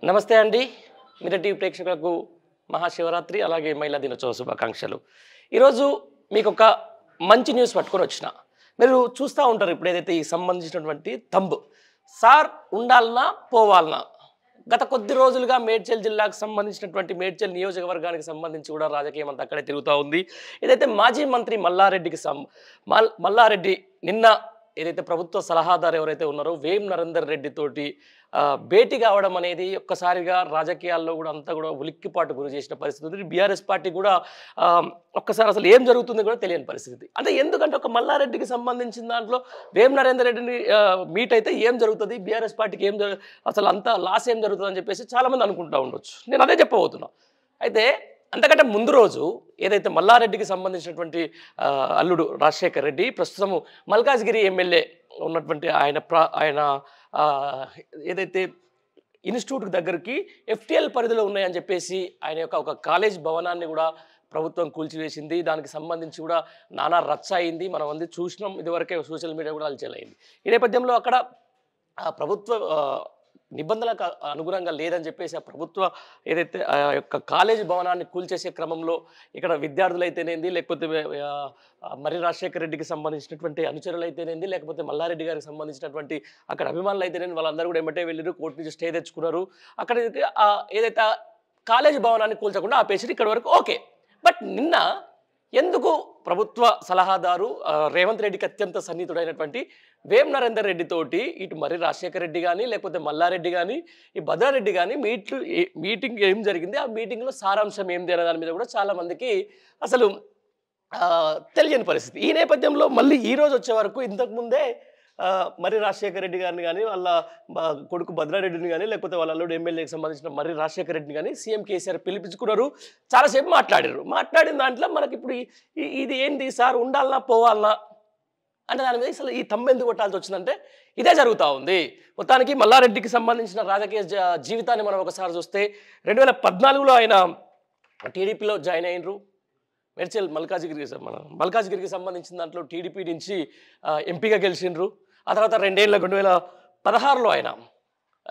నమస్తే అండి. Mirror TV ప్రేక్షకులకు మహాశివరాత్రి అలాగే మహిళా దినోత్సవ శుభాకాంక్షలు. ఈరోజు మీకొక మంచి న్యూస్ పట్టుకొని వచ్చిన. మీరు చూస్తూ ఉంటారు ఇప్పుడు ఏదైతే ఈ సంబంధించినటువంటి థంబ్ సార్ ఉండాలనా పోవాలనా. గత కొద్ది రోజులుగా మేడ్చల్ జిల్లాకు సంబంధించినటువంటి మేడ్చల్ నియోజకవర్గానికి సంబంధించి కూడా రాజకీయం అంతా అక్కడే తిరుగుతూ ఉంది. ఏదైతే మాజీ మంత్రి మల్లారెడ్డి నిన్న ఏదైతే ప్రభుత్వ సలహాదారు ఎవరైతే ఉన్నారో వేం నరేందర్ రెడ్డి తోటి భేటీ కావడం అనేది ఒక్కసారిగా రాజకీయాల్లో కూడా అంతా కూడా ఉలిక్కిపాటు గురి చేసిన పరిస్థితి ఉంది. బీఆర్ఎస్ పార్టీ కూడా ఒక్కసారి అసలు ఏం జరుగుతుందో కూడా తెలియని పరిస్థితి. అంటే ఎందుకంటే ఒక మల్లారెడ్డికి సంబంధించిన దాంట్లో వేం నరేందర్ రెడ్డిని మీట్ అయితే ఏం జరుగుతుంది, బీఆర్ఎస్ పార్టీకి అసలు అంత లాస్ ఏం జరుగుతుంది అని చెప్పేసి చాలామంది అనుకుంటూ ఉండొచ్చు. నేను అదే చెప్పబోతున్నా. అయితే అంతకంటే ముందు రోజు ఏదైతే మల్లారెడ్డికి సంబంధించినటువంటి అల్లుడు రాజశేఖర్ రెడ్డి ప్రస్తుతము మల్కాజ్గిరి ఎమ్మెల్యే ఉన్నటువంటి ఆయన ఏదైతే ఇన్స్టిట్యూట్ దగ్గరికి ఎఫ్టీఎల్ పరిధిలో ఉన్నాయని చెప్పేసి ఆయన యొక్క ఒక కాలేజ్ భవనాన్ని కూడా ప్రభుత్వం కూల్చివేసింది. దానికి సంబంధించి కూడా నానా రచ్చ అయింది. మనం అంది చూసినాం, ఇదివరకే సోషల్ మీడియా కూడా హల్చల్ అయింది. ఈ నేపథ్యంలో అక్కడ ప్రభుత్వ నిబంధనలకు అనుగుణంగా లేదని చెప్పేసి ఆ ప్రభుత్వ ఏదైతే ఆ యొక్క కాలేజీ భవనాన్ని కూల్చేసే క్రమంలో ఇక్కడ విద్యార్థులు అయితేనేంది, లేకపోతే మర్రి రాజశేఖర రెడ్డికి సంబంధించినటువంటి అనుచరులు అయితేనేంది, లేకపోతే మల్లారెడ్డి గారికి సంబంధించినటువంటి అక్కడ అభిమానులు అయితేనేది వాళ్ళందరూ కూడా ఎమ్మటే వెళ్ళారు, కోర్టు నుంచి స్టే తెచ్చుకున్నారు. అక్కడ ఏదైతే కాలేజీ భవనాన్ని కూల్చకుండా ఆపేసి ఇక్కడ వరకు ఓకే. బట్ నిన్న ఎందుకు ప్రభుత్వ సలహాదారు రేవంత్ రెడ్డికి అత్యంత సన్నిహితుడైనటువంటి వేం నరేందర్ రెడ్డి తోటి ఇటు మర్రి రాజశేఖర రెడ్డి కానీ లేకపోతే మల్లారెడ్డి కానీ ఈ భద్రారెడ్డి కానీ మీటింగ్ ఏం జరిగింది, ఆ మీటింగ్లో సారాంశం ఏంది అనే దాని మీద కూడా చాలామందికి అసలు తెలియని పరిస్థితి. ఈ నేపథ్యంలో మళ్ళీ ఈరోజు వచ్చే వరకు ఇంతకుముందే మర్రి రాజశేఖర రెడ్డి గారిని కానీ వాళ్ళ కొడుకు భద్రారెడ్డిని కానీ లేకపోతే వాళ్ళ అల్లుడు ఎమ్మెల్యేకి సంబంధించిన మర్రి రాజశేఖర రెడ్డిని కానీ సీఎం కేసీఆర్ పిలిపించుకున్నారు. చాలాసేపు మాట్లాడిన దాంట్లో మనకి ఇప్పుడు ఇది ఏంది సార్ ఉండాలనా పోవాలనా అంటే దాని మీద అసలు ఈ తమ్మెందుకు కొట్టాల్సి వచ్చిందంటే ఇదే జరుగుతూ ఉంది. మొత్తానికి మల్లారెడ్డికి సంబంధించిన రాజకీయ జీవితాన్ని మనం ఒకసారి చూస్తే 2014లో ఆయన టీడీపీలో జాయిన్ అయినరు. మేడ్చల్ మల్కాజ్గిరికి సంబంధించిన దాంట్లో టీడీపీ నుంచి ఎంపీగా గెలిచిండ్రు. ఆ తర్వాత 2016లో ఆయన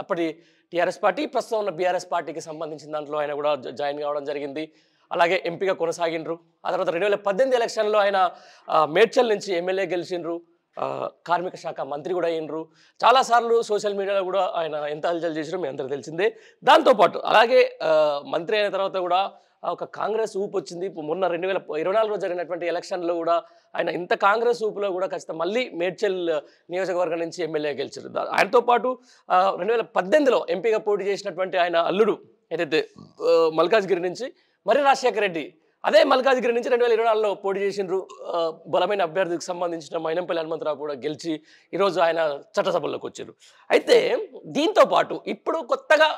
అప్పటి టీఆర్ఎస్ పార్టీ ప్రస్తుతం ఉన్న బీఆర్ఎస్ పార్టీకి సంబంధించిన దాంట్లో ఆయన కూడా జాయిన్ కావడం జరిగింది. అలాగే ఎంపీగా కొనసాగిండ్రు. ఆ తర్వాత 2018 ఎలక్షన్లో ఆయన మేడ్చల్ నుంచి ఎమ్మెల్యే గెలిచిండ్రు. కార్మిక శాఖ మంత్రి కూడా అయినరు. చాలాసార్లు సోషల్ మీడియాలో కూడా ఆయన ఎంత హల్చల్ చేసినారో మీ అందరికీ తెలిసిందే. దాంతోపాటు అలాగే మంత్రి అయిన తర్వాత కూడా ఒక కాంగ్రెస్ ఊపు వచ్చింది. మొన్న 2024లో జరిగినటువంటి ఎలక్షన్లో కూడా ఆయన ఇంత కాంగ్రెస్ ఊపులో కూడా ఖచ్చితంగా మళ్ళీ మేడ్చల్ నియోజకవర్గం నుంచి ఎమ్మెల్యే గెలిచారు. ఆయనతో పాటు 2018లో ఎంపీగా పోటీ చేసినటువంటి ఆయన అల్లుడు ఏదైతే మల్కాజ్గిరి నుంచి మర్రి రాజశేఖర రెడ్డి అదే మల్కాజ్గిరి నుంచి 2024లో పోటీ చేసిండ్రు. బలమైన అభ్యర్థికి సంబంధించిన మైనంపల్లి హనుమంతరావు కూడా గెలిచి ఈరోజు ఆయన చట్టసభల్లోకి వచ్చారు. అయితే దీంతో పాటు ఇప్పుడు కొత్తగా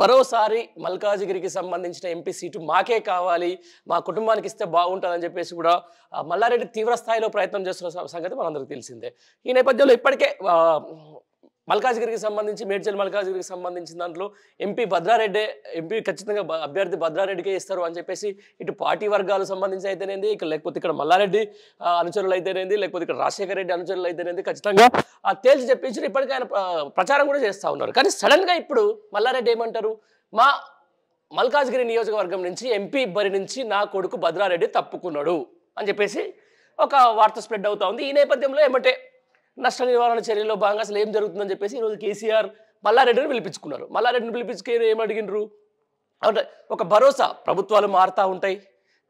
మరోసారి మల్కాజ్గిరికి సంబంధించిన ఎంపీ సీటు మాకే కావాలి, మా కుటుంబానికి ఇస్తే బాగుంటుందని చెప్పేసి కూడా మల్లారెడ్డి తీవ్ర స్థాయిలో ప్రయత్నం చేస్తున్న సంగతి మనందరికీ తెలిసిందే. ఈ నేపథ్యంలో ఇప్పటికే మల్కాజ్గిరికి సంబంధించి మేడ్చల్ మల్కాజ్గిరికి సంబంధించిన దాంట్లో ఎంపీ ఖచ్చితంగా అభ్యర్థి భద్రారెడ్డికే ఇస్తారు అని చెప్పేసి ఇటు పార్టీ వర్గాలు సంబంధించి అయితేనేది, లేకపోతే ఇక్కడ మల్లారెడ్డి అనుచరులు అయితేనేది, లేకపోతే ఇక్కడ రాజశేఖర రెడ్డి అనుచరులు అయితేనేది ఖచ్చితంగా తేల్చి చెప్పించి ఇప్పటికీ ఆయన ప్రచారం కూడా చేస్తూ ఉన్నారు. కానీ సడన్గా ఇప్పుడు మల్లారెడ్డి ఏమంటారు, మా మల్కాజ్గిరి నియోజకవర్గం నుంచి ఎంపీ బరి నుంచి నా కొడుకు భద్రారెడ్డి తప్పుకున్నాడు అని చెప్పేసి ఒక వార్త స్ప్రెడ్ అవుతా ఉంది. ఈ నేపథ్యంలో ఏమంటే నష్ట నివారణ చర్యలో భాగంగా అసలు ఏం జరుగుతుందని చెప్పేసి ఈరోజు కేసీఆర్ మల్లారెడ్డిని పిలిపించుకున్నారు. మల్లారెడ్డిని పిలిపించుకొని ఏమడిగినరు అంటే ఒక భరోసా, ప్రభుత్వాలు మారుతూ ఉంటాయి,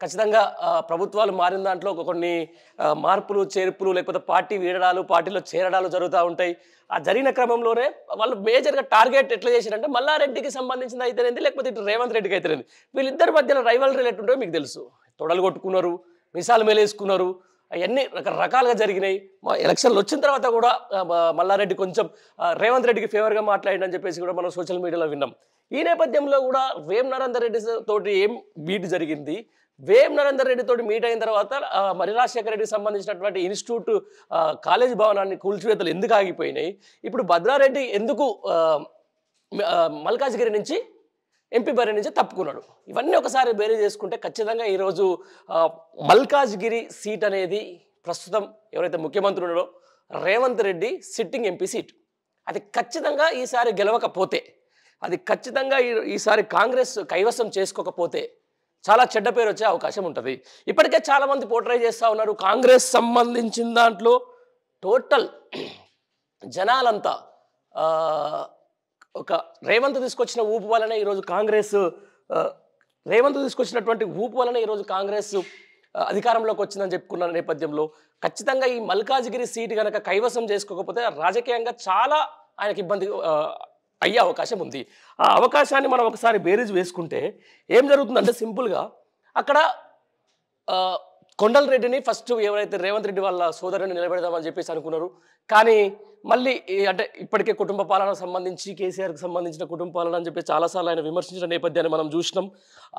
ఖచ్చితంగా ప్రభుత్వాలు మారిన దాంట్లో కొన్ని మార్పులు చేర్పులు లేకపోతే పార్టీ వీడడాలు పార్టీలో చేరడాలు జరుగుతూ ఉంటాయి. ఆ జరిగిన క్రమంలోనే వాళ్ళు మేజర్గా టార్గెట్ ఎట్లా చేశారంటే మల్లారెడ్డికి సంబంధించింది అయితేనేది లేకపోతే ఇటు రేవంత్ రెడ్డికి అయితేనేది వీళ్ళిద్దరి మధ్యన రైవల్రీ ఎట్లుంటాయో మీకు తెలుసు. తొడలు కొట్టుకున్నారు, మిసాలు మేలేసుకున్నారు, అవన్నీ రకరకాలుగా జరిగినాయి. ఎలక్షన్లు వచ్చిన తర్వాత కూడా మల్లారెడ్డి కొంచెం రేవంత్ రెడ్డికి ఫేవర్గా మాట్లాడిందని చెప్పేసి కూడా మనం సోషల్ మీడియాలో విన్నాం. ఈ నేపథ్యంలో కూడా వేం నరేందర్ రెడ్డి తోటి ఏం మీట్ జరిగింది, వేం నరేందర్ రెడ్డి తోటి మీట్ అయిన తర్వాత మర్రి రాజశేఖర రెడ్డికి సంబంధించినటువంటి ఇన్స్టిట్యూట్ కాలేజీ భవనాన్ని కూల్చివేతలు ఎందుకు ఆగిపోయినాయి, ఇప్పుడు భద్రారెడ్డి ఎందుకు మల్కాజ్గిరి నుంచి ఎంపీ బరి నుంచి తప్పుకున్నాడు, ఇవన్నీ ఒకసారి బేరీ చేసుకుంటే ఖచ్చితంగా ఈరోజు మల్కాజ్గిరి సీట్ అనేది ప్రస్తుతం ఎవరైతే ముఖ్యమంత్రి ఉన్నాడో Revanth Reddy sitting MP seat, అది ఖచ్చితంగా ఈసారి గెలవకపోతే అది ఖచ్చితంగా ఈసారి కాంగ్రెస్ కైవసం చేసుకోకపోతే చాలా చెడ్డ పేరు వచ్చే అవకాశం ఉంటుంది. ఇప్పటికే చాలామంది పోర్ట్రే చేస్తూ ఉన్నారు. కాంగ్రెస్ సంబంధించిన దాంట్లో టోటల్ జనాలంతా ఒక రేవంత్ తీసుకొచ్చిన ఊపు వలనే ఈరోజు కాంగ్రెస్ రేవంత్ తీసుకొచ్చినటువంటి ఊపు వలనే ఈరోజు కాంగ్రెస్ అధికారంలోకి వచ్చిందని చెప్పుకున్న నేపథ్యంలో ఖచ్చితంగా ఈ మల్కాజ్గిరి సీటు కనుక కైవసం చేసుకోకపోతే రాజకీయంగా చాలా ఆయనకి ఇబ్బంది అయ్యే అవకాశం ఉంది. ఆ అవకాశాన్ని మనం ఒకసారి బేరీజ్ వేసుకుంటే ఏం జరుగుతుందంటే సింపుల్గా అక్కడ కొండల్ రెడ్డిని ఫస్ట్ ఎవరైతే రేవంత్ రెడ్డి వాళ్ళ సోదరుని నిలబెడదామని చెప్పేసి అనుకున్నారు. కానీ మళ్ళీ అంటే ఇప్పటికే కుటుంబ పాలన సంబంధించి కేసీఆర్కి సంబంధించిన కుటుంబ పాలన అని చెప్పి చాలాసార్లు ఆయన విమర్శించిన నేపథ్యాన్ని మనం చూసినాం.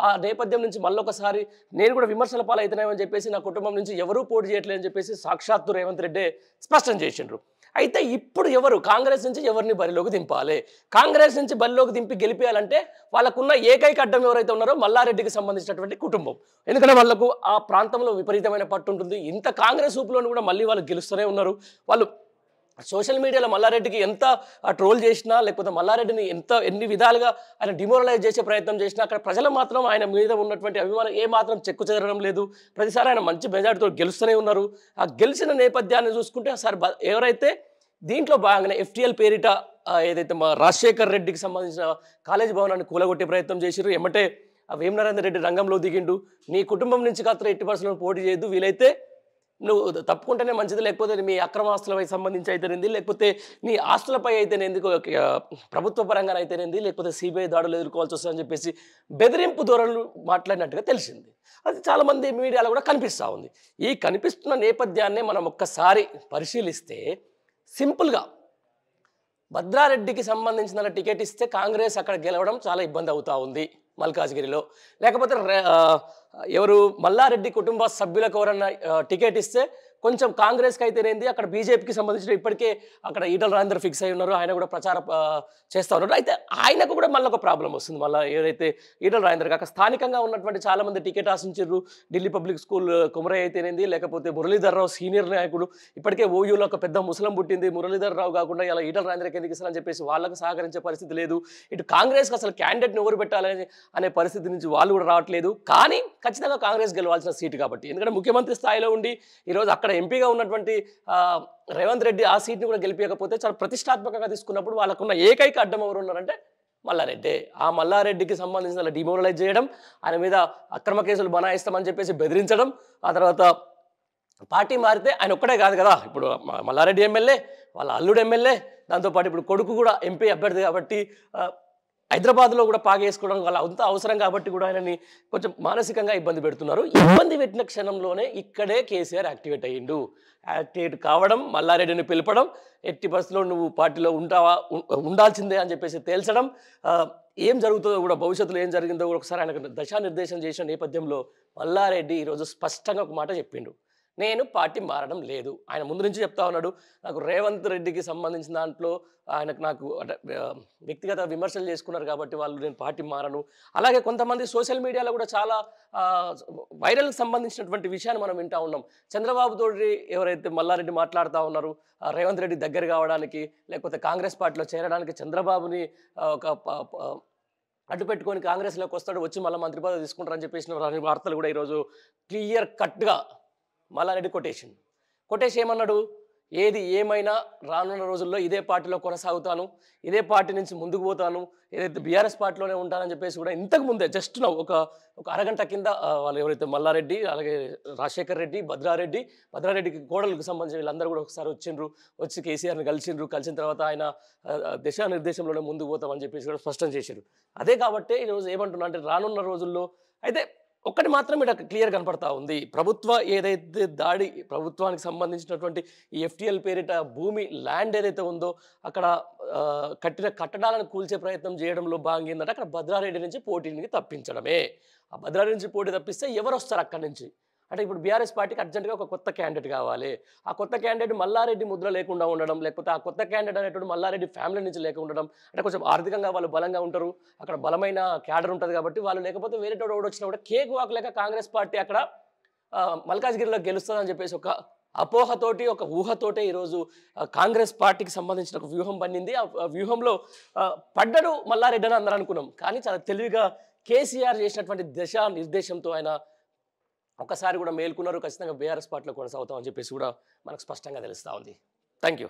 ఆ నేపథ్యం నుంచి మళ్ళొకసారి నేను కూడా విమర్శల పాలవుతున్నామని చెప్పేసి నా కుటుంబం నుంచి ఎవరూ పోటీ చేయట్లేదు అని చెప్పేసి సాక్షాత్తు రేవంత్ రెడ్డి స్పష్టం చేసిండ్రు. అయితే ఇప్పుడు ఎవరు కాంగ్రెస్ నుంచి ఎవరిని బరిలోకి దింపాలి? కాంగ్రెస్ నుంచి బరిలోకి దింపి గెలిపేయాలంటే వాళ్ళకున్న ఏకైక అడ్డం ఎవరైతే ఉన్నారో మల్లారెడ్డికి సంబంధించినటువంటి కుటుంబం. ఎందుకంటే వాళ్ళకు ఆ ప్రాంతంలో విపరీతమైన పట్టు ఉంటుంది. ఇంత కాంగ్రెస్ ఊపులోని కూడా మళ్ళీ వాళ్ళు గెలుస్తూనే ఉన్నారు. వాళ్ళు సోషల్ మీడియాలో మల్లారెడ్డికి ఎంత ట్రోల్ చేసినా లేకపోతే మల్లారెడ్డిని ఎన్ని విధాలుగా ఆయన డిమోరలైజ్ చేసే ప్రయత్నం చేసినా అక్కడ ప్రజలు మాత్రం ఆయన మీద ఉన్నటువంటి అభిమానం ఏ మాత్రం చెక్కు చెదరడం లేదు. ప్రతిసారి ఆయన మంచి మెజార్టీతో గెలుస్తూనే ఉన్నారు. ఆ గెలిచిన నేపథ్యాన్ని చూసుకుంటే సార్ ఎవరైతే దీంట్లో భాగంగానే ఎఫ్టీఎల్ పేరిట ఏదైతే మా రాజశేఖర్ రెడ్డికి సంబంధించిన కాలేజీ భవనాన్ని కూలగొట్టే ప్రయత్నం చేసిరు. ఎమ్మటే వేం నరేందర్ రెడ్డి రంగంలో దిగిండు. నీ కుటుంబం నుంచి కాస్త 80% పోటీ చేయొద్దు, వీలైతే నువ్వు తప్పుకుంటేనే మంచిది, లేకపోతే మీ అక్రమ ఆస్తులపై సంబంధించి అయితేనేంది, లేకపోతే నీ ఆస్తులపై అయితేనేంది, ప్రభుత్వ పరంగా అయితేనేంది, లేకపోతే సిబిఐ దాడులు ఎదుర్కోవాల్సి వస్తుందని చెప్పేసి బెదిరింపు ధోరణులు మాట్లాడినట్టుగా తెలిసింది. అది చాలామంది మీడియాలో కూడా కనిపిస్తూ ఉంది. ఈ కనిపిస్తున్న నేపథ్యాన్ని మనం ఒక్కసారి పరిశీలిస్తే సింపుల్గా భద్రారెడ్డికి సంబంధించిన టికెట్ ఇస్తే కాంగ్రెస్ అక్కడ గెలవడం చాలా ఇబ్బంది అవుతూ ఉంది మల్కాజ్గిరిలో. లేకపోతే ఎవరు మల్లారెడ్డి కుటుంబ సభ్యులకు ఎవరన్నా టికెట్ ఇస్తే కొంచెం కాంగ్రెస్కి అయితేనేంది, అక్కడ బీజేపీకి సంబంధించిన ఇప్పటికే అక్కడ ఈటల రాజేందర్ ఫిక్స్ అయి ఉన్నారు. ఆయన కూడా ప్రచారం చేస్తూ ఉన్నారు. అయితే ఆయనకు కూడా మళ్ళీ ఒక ప్రాబ్లం వస్తుంది. మళ్ళీ ఏదైతే ఈటల రాజేందర్ కాక స్థానికంగా ఉన్నటువంటి చాలామంది టికెట్ ఆశించారు. ఢిల్లీ పబ్లిక్ స్కూల్ కుమరయ్య అయితేనేంది, లేకపోతే మురళీధర్ రావు సీనియర్ నాయకుడు, ఇప్పటికే ఓయూలో ఒక పెద్ద ముసలం పుట్టింది. మురళీధర్ రావు కాకుండా ఇలా ఈటల రాజేందర్కి ఎందుకు ఇస్తారని చెప్పేసి వాళ్ళకు సహకరించే పరిస్థితి లేదు. ఇటు కాంగ్రెస్కి అసలు క్యాండిడేట్ని ఎవరు పెట్టాలని అనే పరిస్థితి నుంచి వాళ్ళు కూడా రావట్లేదు. కానీ ఖచ్చితంగా కాంగ్రెస్ గెలవాల్సిన సీటు కాబట్టి, ఎందుకంటే ముఖ్యమంత్రి స్థాయిలో ఉండి ఈరోజు అక్కడ ఎంపీగా ఉన్నటువంటి రేవంత్ రెడ్డి ఆ సీట్ని కూడా గెలిపించకపోతే చాలా ప్రతిష్టాత్మకంగా తీసుకున్నప్పుడు వాళ్ళకున్న ఏకైక అడ్డం ఎవరు ఉన్నారంటే మల్లారెడ్డి. ఆ మల్లారెడ్డికి సంబంధించిన డిమోరలైజ్ చేయడం, ఆయన మీద అక్రమ కేసులు బనాయిస్తామని చెప్పేసి బెదిరించడం, ఆ తర్వాత పార్టీ మారితే ఆయన ఒక్కడే కాదు కదా, ఇప్పుడు మల్లారెడ్డి ఎమ్మెల్యే, వాళ్ళ అల్లుడు ఎమ్మెల్యే, దాంతోపాటు ఇప్పుడు కొడుకు కూడా ఎంపీ అభ్యర్థి కాబట్టి హైదరాబాద్లో కూడా పాగేసుకోవడం వల్ల అంత అవసరం కాబట్టి కూడా ఆయనని కొంచెం మానసికంగా ఇబ్బంది పెడుతున్నారు. ఇబ్బంది పెట్టిన క్షణంలోనే ఇక్కడే కేసీఆర్ యాక్టివేట్ అయ్యిండు. యాక్టివేట్ కావడం, మల్లారెడ్డిని పిలపడం, ఎట్టి బస్సులో నువ్వు పార్టీలో ఉండాల్సిందే అని చెప్పేసి తేల్చడం, ఏం జరుగుతుందో కూడా భవిష్యత్తులో ఏం జరిగిందో కూడా ఒకసారి ఆయనకు దిశానిర్దేశం చేసిన నేపథ్యంలో మల్లారెడ్డి ఈరోజు స్పష్టంగా ఒక మాట చెప్పిండు, నేను పార్టీ మారడం లేదు. ఆయన ముందు నుంచి చెప్తా ఉన్నాడు, నాకు రేవంత్ రెడ్డికి సంబంధించిన దాంట్లో నాకు వ్యక్తిగత విమర్శలు చేసుకున్నారు కాబట్టి వాళ్ళు నేను పార్టీ మారను. అలాగే కొంతమంది సోషల్ మీడియాలో కూడా చాలా వైరల్కి సంబంధించినటువంటి విషయాన్ని మనం వింటూ ఉన్నాం. చంద్రబాబు తోటి ఎవరైతే మల్లారెడ్డి మాట్లాడుతూ ఉన్నారు, రేవంత్ రెడ్డి దగ్గర కావడానికి లేకపోతే కాంగ్రెస్ పార్టీలో చేరడానికి చంద్రబాబుని ఒక అడ్డు పెట్టుకొని కాంగ్రెస్లోకి వస్తాడు, వచ్చి మళ్ళీ మంత్రి పదవి తీసుకుంటారని చెప్పేసిన వార్తలు కూడా ఈరోజు క్లియర్ కట్గా మల్లారెడ్డి కొటేషన్ ఏమన్నాడు, ఏది ఏమైనా రానున్న రోజుల్లో ఇదే పార్టీలో కొనసాగుతాను, ఇదే పార్టీ నుంచి ముందుకు పోతాను, ఏదైతే బీఆర్ఎస్ పార్టీలోనే ఉంటానని చెప్పేసి కూడా ఇంతకు ముందే జస్ట్ ఒక అరగంట కింద వాళ్ళు ఎవరైతే మల్లారెడ్డి, అలాగే రాజశేఖర్ రెడ్డి, భద్రారెడ్డికి కోడలకు సంబంధించిన వీళ్ళందరూ కూడా ఒకసారి వచ్చి కేసీఆర్ని కలిసిన తర్వాత ఆయన దిశానిర్దేశంలోనే ముందుకు పోతామని చెప్పేసి కూడా స్పష్టం చేశారు. అదే కాబట్టి ఈరోజు ఏమంటున్నా అంటే రానున్న రోజుల్లో అయితే ఒక్కటి మాత్రం ఇక్కడ క్లియర్ కనపడతా ఉంది, ఏదైతే ప్రభుత్వానికి సంబంధించినటువంటి ఈ ఎఫ్టీఎల్ పేరిట భూమి ల్యాండ్ ఏదైతే ఉందో అక్కడ కట్టిన కట్టడాలను కూల్చే ప్రయత్నం చేయడంలో భాగంగా ఏంటంటే అక్కడ భద్రారెడ్డి నుంచి పోటీని తప్పించడమే. ఆ భద్రారెడ్డి నుంచి పోటీ తప్పిస్తే ఎవరు వస్తారు అక్కడి నుంచి అంటే ఇప్పుడు బీఆర్ఎస్ పార్టీకి అర్జెంటుగా ఒక కొత్త క్యాండిడేట్ కావాలి. ఆ కొత్త క్యాండిడేట్ మల్లారెడ్డి ముద్ర లేకుండా ఉండడం, లేకపోతే ఆ కొత్త క్యాండిడేట్ అనేటువంటి మల్లారెడ్డి ఫ్యామిలీ నుంచి లేక ఉండడం, అంటే కొంచెం ఆర్థికంగా వాళ్ళు బలంగా ఉంటారు, అక్కడ బలమైన క్యాడర్ ఉంటుంది కాబట్టి వాళ్ళు, లేకపోతే వేరేటోడు వచ్చినా కూడా కేక్ వాక్ లేక కాంగ్రెస్ పార్టీ అక్కడ మల్కాజ్గిరిలో గెలుస్తుందని చెప్పేసి ఒక అపోహతోటి ఒక ఊహతోటే ఈరోజు కాంగ్రెస్ పార్టీకి సంబంధించిన ఒక వ్యూహం పన్నింది. ఆ వ్యూహంలో పడ్డడు మల్లారెడ్డి అని అందరూ అనుకున్నాం. కానీ చాలా తెలివిగా కేసీఆర్ చేసినటువంటి దిశా నిర్దేశంతో ఆయన ఒకసారి కూడా మేల్కొన్నారు. ఖచ్చితంగా బీఆర్ఎస్ పార్టీలో కొనసాగుతామని చెప్పేసి కూడా మనకు స్పష్టంగా తెలుస్తా ఉంది. Thank you.